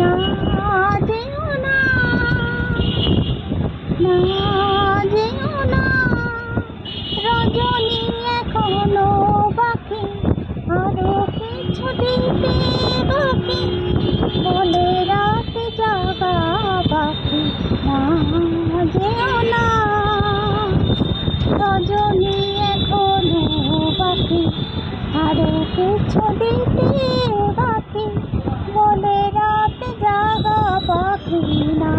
না যেও না, না যেও না, রজনী এখনো বাকি, আরো কিছু দিতে বাকি, বলে রাত জাগা বাকি। না যেও না, রজনী এখনো বাকি, আরো কিছু দিতে বাকি, বলে রাত জাগা বাকি। না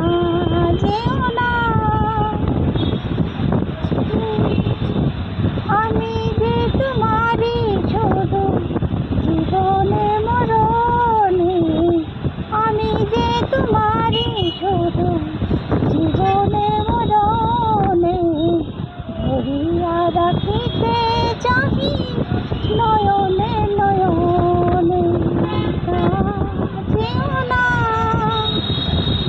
যেও না, আমি যে তোমারই শুধু জীবনে মরণে, আমি যে তোমারই শুধু জীবনে মরণে, ধরিয়া রাখিতে চাহি নয়নে নয়নে। যেও না,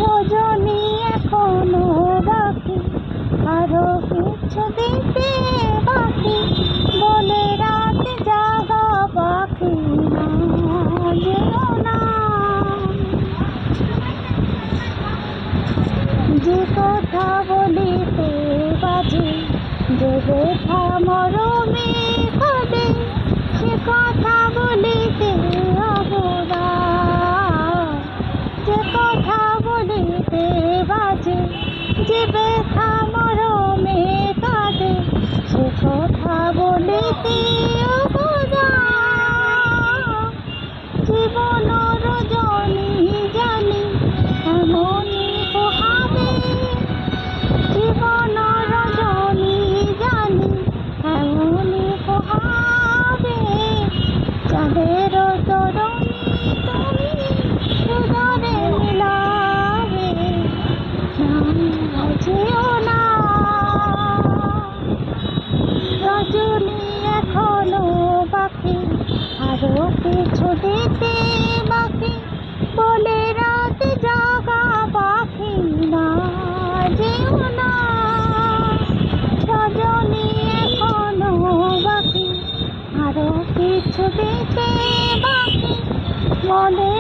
রজনী এখনো বাকি, আরো কিছু দিতে বাকি, বলে রাত জাগা বাকি। না যেও না, যে কথা বলিতে বাজে, যে ব্যথা মরমে কাঁদে, সে কথা বলিতে অবরা, যে কথা বলিতে বাজে, যে ব্যথা মরমে কাঁদে, সে কথা বলিতে অবরা। জীবন রজনী জানি এমনই পোহাবে, জীবন রজনী জানি এমনই পোহাবে, চাঁদের তরণী তুমি সুদরে মিলাবে। না যেও না, রজনী এখনো বাকি, আরো কিছু দিতে বাকি, বলে রাত জাগা বাকি। না যেও না, রজনী এখনো বাকি, আরো কিছু দিতে বাকি, বলে